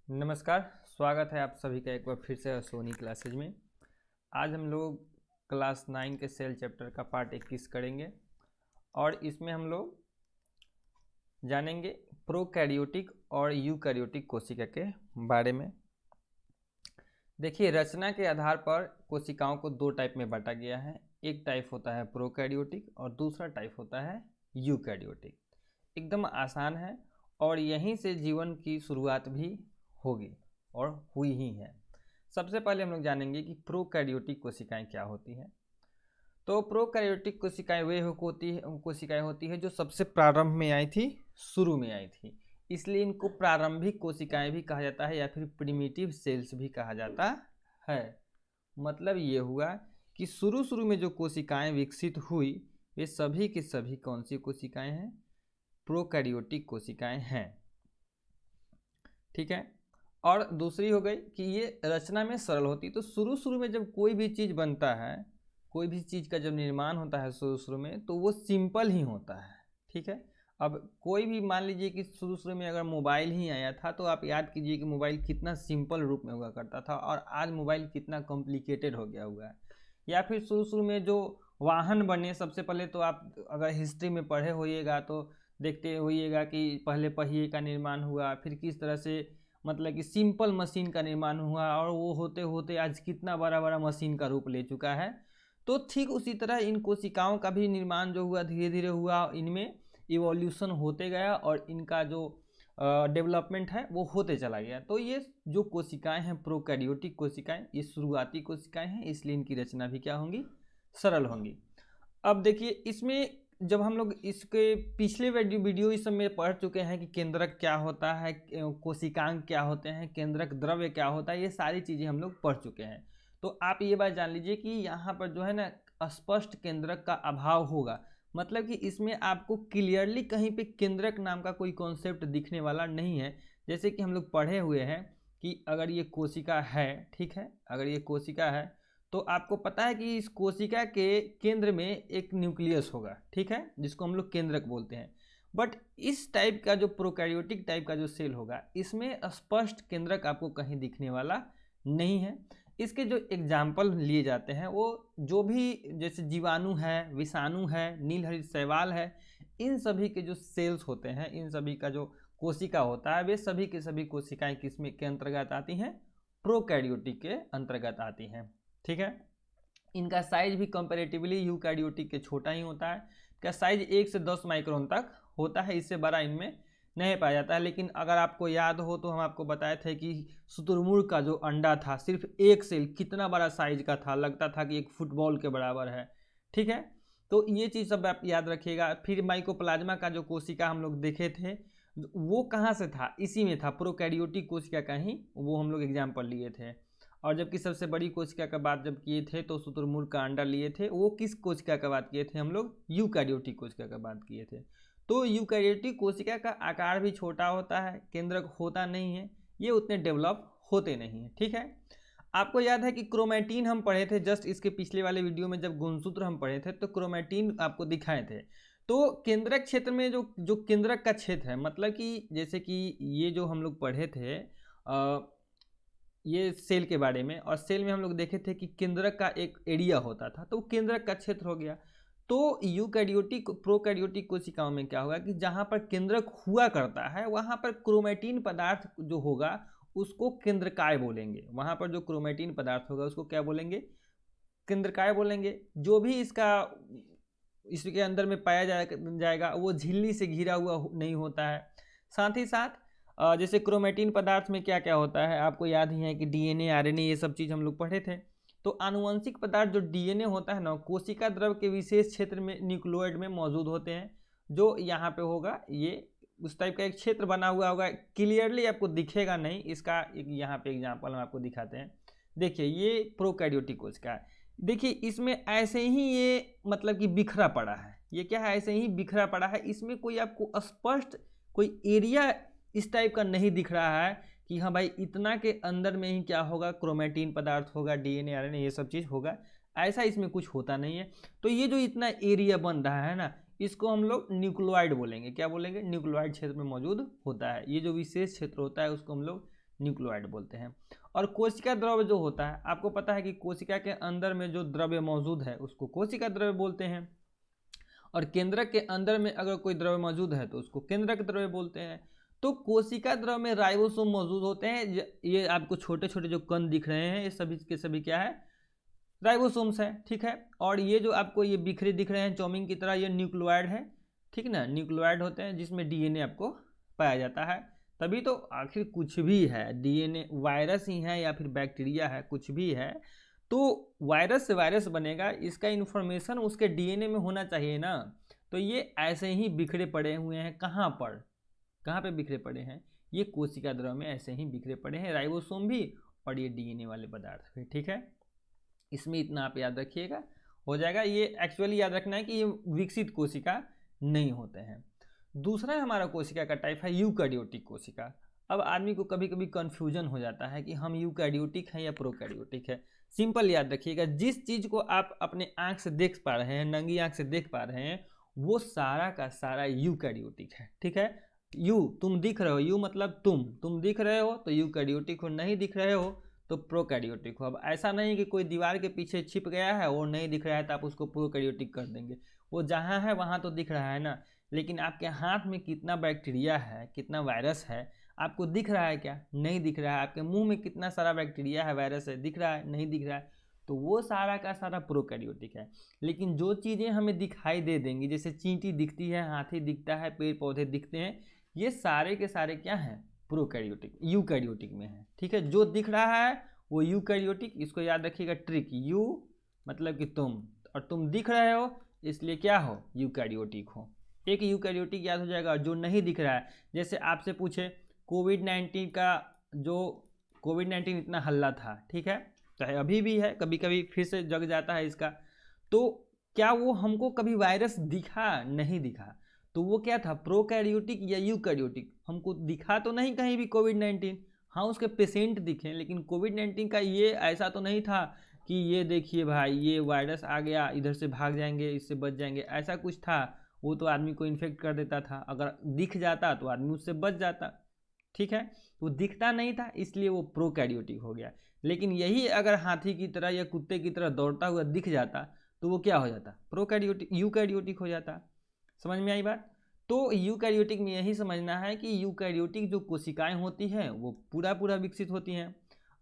नमस्कार। स्वागत है आप सभी का एक बार फिर से सोनी क्लासेज में। आज हम लोग क्लास 9 के सेल चैप्टर का पार्ट 21 करेंगे और इसमें हम लोग जानेंगे प्रोकैरियोटिक और यूकैरियोटिक कोशिका के बारे में। देखिए, रचना के आधार पर कोशिकाओं को दो टाइप में बांटा गया है। एक टाइप होता है प्रोकैरियोटिक और दूसरा टाइप होता है यूकैरियोटिक। एकदम आसान है और यहीं से जीवन की शुरुआत भी होगी और हुई ही है। सबसे पहले हम लोग जानेंगे कि प्रोकैरियोटिक कोशिकाएं क्या होती हैं। तो प्रोकैरियोटिक कोशिकाएं वे कोशिकाएं होती है जो सबसे प्रारंभ में आई थी, शुरू में आई थी, इसलिए इनको प्रारंभिक कोशिकाएं भी कहा जाता है या फिर प्रिमिटिव सेल्स भी कहा जाता है। मतलब ये हुआ कि शुरू में जो कोशिकाएं विकसित हुई वे सभी की सभी कौन सी कोशिकाएं हैं? प्रोकैरियोटिक कोशिकाएं हैं। ठीक है। और दूसरी हो गई कि ये रचना में सरल होती। तो शुरू में जब कोई भी चीज़ बनता है, कोई भी चीज़ का जब निर्माण होता है शुरू में, तो वो सिंपल ही होता है। ठीक है। अब कोई भी मान लीजिए कि शुरू में अगर मोबाइल ही आया था तो आप याद कीजिए कि मोबाइल कितना सिंपल रूप में हुआ करता था और आज मोबाइल कितना कॉम्प्लिकेटेड हो गया हुआ है। या फिर शुरू में जो वाहन बने, सबसे पहले तो आप अगर हिस्ट्री में पढ़े होइएगा तो देखते होइएगा कि पहले पहिए का निर्माण हुआ, फिर किस तरह से मतलब कि सिंपल मशीन का निर्माण हुआ और वो होते होते आज कितना बड़ा बड़ा मशीन का रूप ले चुका है। तो ठीक उसी तरह इन कोशिकाओं का भी निर्माण जो हुआ धीरे धीरे हुआ, इनमें इवोल्यूशन होते गया और इनका जो डेवलपमेंट है वो होते चला गया। तो ये जो कोशिकाएं हैं प्रोकैरियोटिक कोशिकाएं, ये शुरुआती कोशिकाएं हैं, इसलिए इनकी रचना भी क्या होंगी? सरल होंगी। अब देखिए, इसमें जब हम लोग इसके पिछले वीडियो इस समय पढ़ चुके हैं कि केंद्रक क्या होता है, कोशिकांग क्या होते हैं, केंद्रक द्रव्य क्या होता है, ये सारी चीज़ें हम लोग पढ़ चुके हैं। तो आप ये बात जान लीजिए कि यहाँ पर जो है ना स्पष्ट केंद्रक का अभाव होगा। मतलब कि इसमें आपको क्लियरली कहीं पे केंद्रक नाम का कोई कॉन्सेप्ट दिखने वाला नहीं है। जैसे कि हम लोग पढ़े हुए हैं कि अगर ये कोशिका है, ठीक है, अगर ये कोशिका है तो आपको पता है कि इस कोशिका के केंद्र में एक न्यूक्लियस होगा, ठीक है, जिसको हम लोग केंद्रक बोलते हैं। बट इस टाइप का जो प्रोकैरियोटिक टाइप का जो सेल होगा, इसमें स्पष्ट केंद्रक आपको कहीं दिखने वाला नहीं है। इसके जो एग्जाम्पल लिए जाते हैं वो जो भी जैसे जीवाणु है, विषाणु है, नीलहरित शैवाल है, इन सभी के जो सेल्स होते हैं, इन सभी का जो कोशिका होता है, वे सभी के सभी कोशिकाएं किसमें के अंतर्गत आती हैं? प्रोकैरियोटिक के अंतर्गत आती हैं। ठीक है। इनका साइज भी कंपैरेटिवली यूकैरियोटिक के छोटा ही होता है। इसका साइज 1 से 10 माइक्रोन तक होता है, इससे बड़ा इनमें नहीं पाया जाता है। लेकिन अगर आपको याद हो तो हम आपको बताए थे कि शुतुरमुर्ग का जो अंडा था, सिर्फ एक सेल कितना बड़ा साइज का था, लगता था कि एक फुटबॉल के बराबर है। ठीक है। तो ये चीज़ सब आप याद रखिएगा। फिर माइकोप्लाज्मा का जो कोशिका हम लोग देखे थे वो कहाँ से था? इसी में था, प्रोकैरियोटिक कोशिका का ही वो हम लोग एग्जाम्पल लिए थे। और जबकि सबसे बड़ी कोशिका का बात जब किए थे तो शुतुरमुर्ग का अंडा लिए थे, वो किस कोशिका का बात किए थे? हम लोग यूकैरियोटिक कोशिका का बात किए थे। तो यूकैरियोटिक कोशिका का आकार भी छोटा होता है, केंद्रक होता नहीं है, ये उतने डेवलप होते नहीं हैं। ठीक है। आपको याद है कि क्रोमैटिन हम पढ़े थे, जस्ट इसके पिछले वाले वीडियो में जब गुणसूत्र हम पढ़े थे तो क्रोमैटिन आपको दिखाए थे। तो केंद्रक क्षेत्र में जो जो केंद्रक का क्षेत्र है, मतलब कि जैसे कि ये जो हम लोग पढ़े थे ये सेल के बारे में, और सेल में हम लोग देखे थे कि केंद्रक का एक एरिया होता था, तो केंद्रक का क्षेत्र हो गया। तो यूकैरियोटिक प्रोकैरियोटिक कोशिकाओं में क्या होगा कि जहां पर केंद्रक हुआ करता है वहां पर क्रोमैटिन पदार्थ जो होगा उसको केंद्रकाय बोलेंगे। वहां पर जो क्रोमैटिन पदार्थ होगा उसको क्या बोलेंगे? केंद्रकाय बोलेंगे। जो भी इसके अंदर में पाया जाएगा वो झिल्ली से घिरा हुआ नहीं होता है। साथ ही साथ जैसे क्रोमैटिन पदार्थ में क्या क्या होता है आपको याद ही है कि डीएनए, आरएनए, ये सब चीज़ हम लोग पढ़े थे। तो आनुवंशिक पदार्थ जो डीएनए होता है ना, कोशिका द्रव के विशेष क्षेत्र में न्यूक्लियोइड में मौजूद होते हैं। जो यहाँ पे होगा ये उस टाइप का एक क्षेत्र बना हुआ होगा, क्लियरली आपको दिखेगा नहीं। इसका एक यहाँ पे एग्जाम्पल हम आपको दिखाते हैं। देखिए, ये प्रोकैरियोटिक कोशिका है। देखिए, इसमें ऐसे ही ये मतलब कि बिखरा पड़ा है। ये क्या है? ऐसे ही बिखरा पड़ा है। इसमें कोई आपको स्पष्ट कोई एरिया इस टाइप का नहीं दिख रहा है कि हाँ भाई इतना के अंदर में ही क्या होगा, क्रोमैटिन पदार्थ होगा, डीएनए, आरएनए, ये सब चीज़ होगा। ऐसा इसमें कुछ होता नहीं है। तो ये जो इतना एरिया बन रहा है ना, इसको हम लोग न्यूक्लियोइड बोलेंगे। क्या बोलेंगे? न्यूक्लियोइड क्षेत्र में मौजूद होता है। ये जो विशेष क्षेत्र होता है उसको हम लोग न्यूक्लियोइड बोलते हैं। और कोशिका द्रव्य जो होता है, आपको पता है कि कोशिका के अंदर में जो द्रव्य मौजूद है उसको कोशिका द्रव्य बोलते हैं, और केंद्रक के अंदर में अगर कोई द्रव्य मौजूद है तो उसको केंद्रक द्रव्य बोलते हैं। तो कोशिका द्रव्य में राइबोसोम मौजूद होते हैं। ये आपको छोटे छोटे जो कण दिख रहे हैं ये सभी के सभी क्या है, राइबोसोम्स है, ठीक है। और ये जो आपको ये बिखरे दिख रहे हैं चाउमीन की तरह, ये न्यूक्लियोइड है, ठीक ना, न्यूक्लियोइड होते हैं जिसमें डीएनए आपको पाया जाता है। तभी तो आखिर कुछ भी है, डीएनए वायरस ही है या फिर बैक्टीरिया है, कुछ भी है तो वायरस से वायरस बनेगा, इसका इन्फॉर्मेशन उसके डीएनए में होना चाहिए ना। तो ये ऐसे ही बिखरे पड़े हुए हैं, कहाँ पर, कहाँ पे बिखरे पड़े हैं, ये कोशिका द्रव्य में ऐसे ही बिखरे पड़े हैं, राइबोसोम भी और ये डीएनए वाले पदार्थ भी, ठीक है। इसमें इतना आप याद रखिएगा, हो जाएगा। ये एक्चुअली याद रखना है कि ये विकसित कोशिका नहीं होते हैं। दूसरा हमारा कोशिका का टाइप है यूकैरियोटिक कोशिका। अब आदमी को कभी कभी कन्फ्यूजन हो जाता है कि हम यूकैरियोटिक हैं या प्रोकैरियोटिक है। सिंपल याद रखिएगा, जिस चीज़ को आप अपने आँख से देख पा रहे हैं, नंगी आँख से देख पा रहे हैं, वो सारा का सारा यूकैरियोटिक है, ठीक है। यू तुम दिख रहे हो, यू मतलब तुम दिख रहे हो तो यूकैरियोटिक हो, नहीं दिख रहे हो तो प्रोकैरियोटिक हो। अब ऐसा नहीं कि कोई दीवार के पीछे छिप गया है और नहीं दिख रहा है तो आप उसको प्रोकैरियोटिक कर देंगे, वो जहाँ है वहाँ तो दिख रहा है ना। लेकिन आपके हाथ में कितना बैक्टीरिया है, कितना वायरस है, आपको दिख रहा है क्या, नहीं दिख रहा है। आपके मुंह में कितना सारा बैक्टीरिया है, वायरस है, दिख रहा है, नहीं दिख रहा है, तो वो सारा का सारा प्रोकैरियोटिक है। लेकिन जो चीज़ें हमें दिखाई दे देंगी, जैसे चींटी दिखती है, हाथी दिखता है, पेड़ पौधे दिखते हैं, ये सारे के सारे क्या हैं, प्रोकैरियोटिक, यूकैरियोटिक में है, ठीक है। जो दिख रहा है वो यूकैरियोटिक, इसको याद रखिएगा ट्रिक, यू मतलब कि तुम, और तुम दिख रहे हो इसलिए क्या हो, यूकैरियोटिक हो। एक यूकैरियोटिक याद हो जाएगा। और जो नहीं दिख रहा है, जैसे आपसे पूछे कोविड-19 का, जो कोविड-19 इतना हल्ला था, ठीक है, चाहे अभी भी है, कभी कभी फिर से जग जाता है इसका, तो क्या वो हमको कभी वायरस दिखा, नहीं दिखा, तो वो क्या था, प्रोकैरियोटिक या यूकैरियोटिक, हमको दिखा तो नहीं कहीं भी कोविड-19, हाँ उसके पेशेंट दिखे, लेकिन कोविड-19 का ये ऐसा तो नहीं था कि ये देखिए भाई ये वायरस आ गया, इधर से भाग जाएंगे, इससे बच जाएंगे, ऐसा कुछ था। वो तो आदमी को इन्फेक्ट कर देता था, अगर दिख जाता तो आदमी उससे बच जाता, ठीक है। तो दिखता नहीं था इसलिए वो प्रोकैरियोटिक हो गया। लेकिन यही अगर हाथी की तरह या कुत्ते की तरह दौड़ता हुआ दिख जाता तो वो क्या हो जाता, प्रोकैरियोटिक, यूकैरियोटिक हो जाता। समझ में आई बात। तो यूकैरियोटिक में यही समझना है कि यूकैरियोटिक जो कोशिकाएं होती हैं वो पूरा पूरा विकसित होती हैं,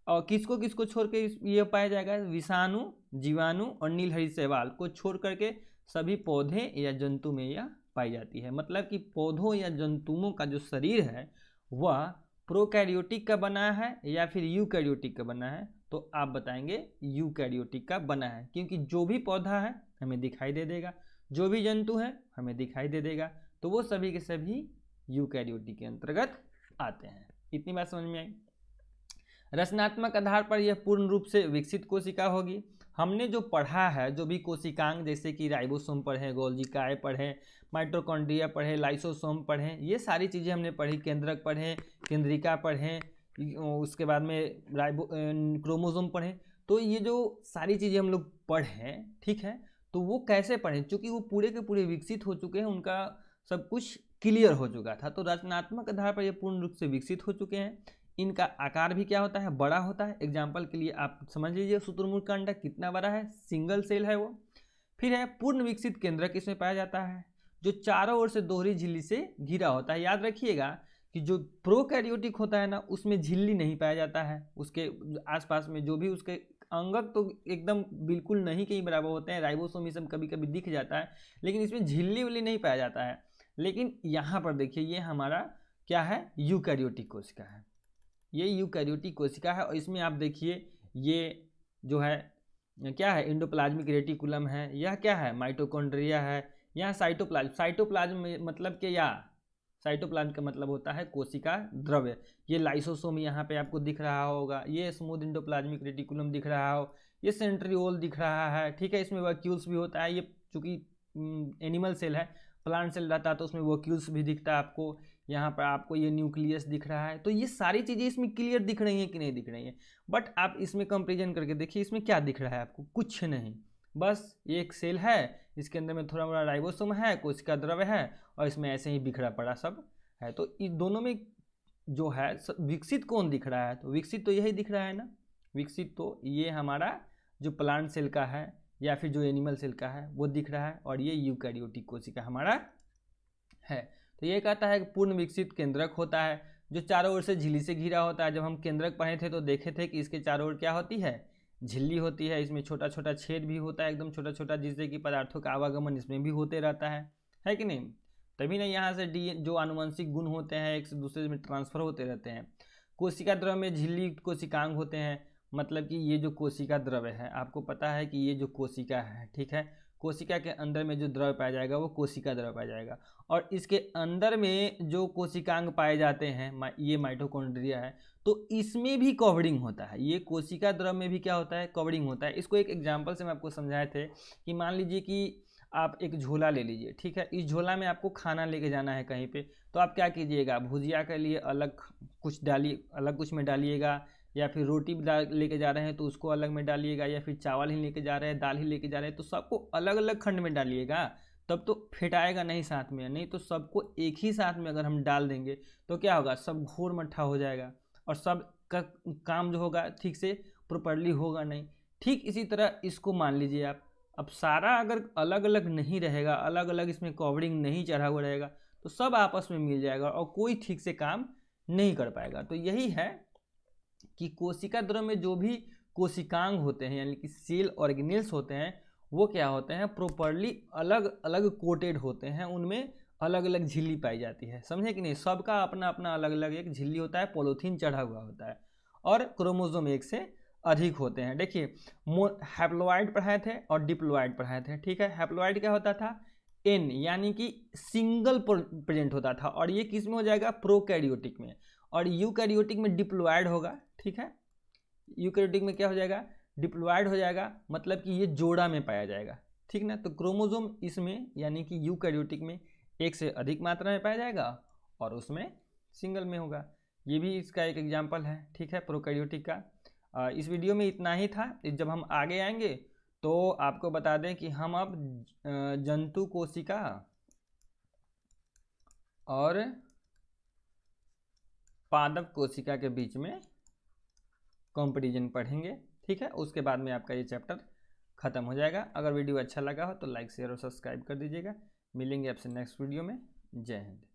और किसको किसको छोड़ के ये पाया जाएगा, विषाणु, जीवाणु और नीलहरी शैवाल को छोड़ करके सभी पौधे या जंतु में यह पाई जाती है। मतलब कि पौधों या जंतुओं का जो शरीर है वह प्रोकैरियोटिक का बना है या फिर यूकैरियोटिक का बना है, तो आप बताएंगे यूकैरियोटिक का बना है, क्योंकि जो भी पौधा है हमें दिखाई दे देगा, जो भी जंतु है हमें दिखाई दे देगा, तो वो सभी के सभी यूकैरियोटिक के अंतर्गत आते हैं। इतनी बात समझ में आई। रचनात्मक आधार पर यह पूर्ण रूप से विकसित कोशिका होगी। हमने जो पढ़ा है, जो भी कोशिकांग, जैसे कि राइबोसोम पढ़े, गोल्गी काय पढ़े, माइटोकॉन्ड्रिया पढ़े, लाइसोसोम पढ़े, ये सारी चीज़ें हमने पढ़ी, केंद्रक पढ़े, केंद्रिका पढ़े, उसके बाद में क्रोमोसोम पढ़े। तो ये जो सारी चीज़ें हम लोग पढ़े, ठीक है, तो वो कैसे पढ़ें, क्योंकि वो पूरे के पूरे विकसित हो चुके हैं, उनका सब कुछ क्लियर हो चुका था। तो रचनात्मक आधार पर ये पूर्ण रूप से विकसित हो चुके हैं। इनका आकार भी क्या होता है, बड़ा होता है। एग्जाम्पल के लिए आप समझ लीजिए शुतुरमुर्ग का अंडा कितना बड़ा है, सिंगल सेल है वो। फिर है पूर्ण विकसित केंद्रक, इसमें पाया जाता है जो चारों ओर से दोहरी झिल्ली से घिरा होता है। याद रखिएगा कि जो प्रोकैरियोटिक होता है ना, उसमें झिल्ली नहीं पाया जाता है, उसके आसपास में जो भी उसके अंगक तो एकदम बिल्कुल नहीं के बराबर होते हैं, राइबोसोम सब कभी कभी दिख जाता है, लेकिन इसमें झिल्ली उल्ली नहीं पाया जाता है। लेकिन यहाँ पर देखिए ये हमारा क्या है, यूकैरियोटिक कोशिका है, ये यूकैरियोटिक कोशिका है। और इसमें आप देखिए ये जो है क्या है, एंडोप्लाज्मिक रेटिकुलम है, यह क्या है, माइटोकॉन्ड्रिया है, यहाँ साइटोप्लाज्म, साइटोप्लाज्म मतलब के, या साइटोप्लाज्म का मतलब होता है कोशिका द्रव्य। ये लाइसोसोम यहाँ पे आपको दिख रहा होगा, ये स्मूथ एंडोप्लाज्मिक रेटिकुलम दिख रहा हो, ये सेंट्रियोल दिख रहा है, ठीक है। इसमें वैक्यूल्स भी होता है, ये चूँकि एनिमल सेल है, प्लांट सेल रहता है तो उसमें वैक्यूल्स भी दिखता है आपको। यहाँ पर आपको ये न्यूक्लियस दिख रहा है। तो ये सारी चीज़ें इसमें क्लियर दिख रही हैं कि नहीं दिख रही हैं, बट आप इसमें कंपेरिजन करके देखिए, इसमें क्या दिख रहा है आपको, कुछ नहीं, बस एक सेल है, इसके अंदर में थोड़ा बड़ा राइबोसोम है, कोशिका द्रव्य है, और इसमें ऐसे ही बिखरा पड़ा सब है। तो इन दोनों में जो है विकसित कौन दिख रहा है, तो विकसित तो यही दिख रहा है ना, विकसित तो ये हमारा जो प्लांट सेल का है या फिर जो एनिमल सेल का है वो दिख रहा है, और ये यूकैरियोटिक कोशिका हमारा है। तो ये कहता है कि पूर्ण विकसित केंद्रक होता है जो चारों ओर से झिल्ली से घिरा होता है। जब हम केंद्रक पढ़े थे तो देखे थे कि इसके चारों ओर क्या होती है, झिल्ली होती है, इसमें छोटा छोटा छेद भी होता है, एकदम छोटा छोटा, जिससे कि पदार्थों का आवागमन इसमें भी होते रहता है कि नहीं। तभी ना यहाँ से डी जो आनुवंशिक गुण होते हैं एक से दूसरे में ट्रांसफर होते रहते हैं। कोशिका द्रव में झिल्ली कोशिकांग होते हैं, मतलब कि ये जो कोशिका द्रव है, आपको पता है कि ये जो कोशिका है, ठीक है, कोशिका के अंदर में जो द्रव पाया जाएगा वो कोशिका द्रव पाया जाएगा, और इसके अंदर में जो कोशिकांग पाए जाते हैं ये माइटोकॉन्ड्रिया है, तो इसमें भी कवरिंग होता है। ये कोशिका द्रव में भी क्या होता है, कवरिंग होता है। इसको एक एग्जांपल से मैं आपको समझाए थे कि मान लीजिए कि आप एक झोला ले लीजिए, ठीक है, इस झोला में आपको खाना लेके जाना है कहीं पे, तो आप क्या कीजिएगा, भुजिया के लिए अलग कुछ डालिए, अलग कुछ में डालिएगा, या फिर रोटी लेके जा रहे हैं तो उसको अलग में डालिएगा, या फिर चावल ही लेके जा रहे हैं, दाल ही लेके जा रहे हैं, तो सबको अलग अलग खंड में डालिएगा, तब तो फेटाएगा नहीं साथ में। नहीं तो सबको एक ही साथ में अगर हम डाल देंगे तो क्या होगा, सब घोर मट्ठा हो जाएगा और सब का काम जो होगा ठीक से प्रॉपरली होगा नहीं। ठीक इसी तरह इसको मान लीजिए आप, अब सारा अगर अलग अलग नहीं रहेगा, अलग अलग इसमें कवरिंग नहीं चढ़ा हुआ रहेगा, तो सब आपस में मिल जाएगा और कोई ठीक से काम नहीं कर पाएगा। तो यही है कि कोशिका द्रव में जो भी कोशिकांग होते हैं यानी कि सेल ऑर्गेनेल्स होते हैं वो क्या होते हैं, प्रॉपरली अलग अलग कोटेड होते हैं, उनमें अलग अलग झिल्ली पाई जाती है, समझे कि नहीं। सबका अपना अपना अलग अलग एक झिल्ली होता है, पॉलीथीन चढ़ा हुआ होता है, और क्रोमोसोम एक से अधिक होते हैं। देखिए हैप्लॉइड पढ़ाए थे और डिप्लॉइड पढ़ाए थे, ठीक है। हैप्लॉइड क्या होता था, एन यानी कि सिंगल प्रेजेंट होता था, और ये किस में हो जाएगा, प्रोकैरियोटिक में, और यूकैरियोटिक में डिप्लॉइड होगा, ठीक है। यूकैरियोटिक में क्या हो जाएगा, डिप्लॉइड हो जाएगा, मतलब कि ये जोड़ा में पाया जाएगा, ठीक ना। तो क्रोमोसोम इसमें यानी कि यूकैरियोटिक में एक से अधिक मात्रा में पाया जाएगा और उसमें सिंगल में होगा। ये भी इसका एक एग्जाम्पल है, ठीक है, प्रोकैरियोटिक का। इस वीडियो में इतना ही था। जब हम आगे आएंगे तो आपको बता दें कि हम अब जंतु कोशिका और पादप कोशिका के बीच में कंपैरिजन पढ़ेंगे, ठीक है। उसके बाद में आपका ये चैप्टर खत्म हो जाएगा। अगर वीडियो अच्छा लगा हो तो लाइक शेयर और सब्सक्राइब कर दीजिएगा। मिलेंगे आपसे नेक्स्ट वीडियो में। जय हिंद।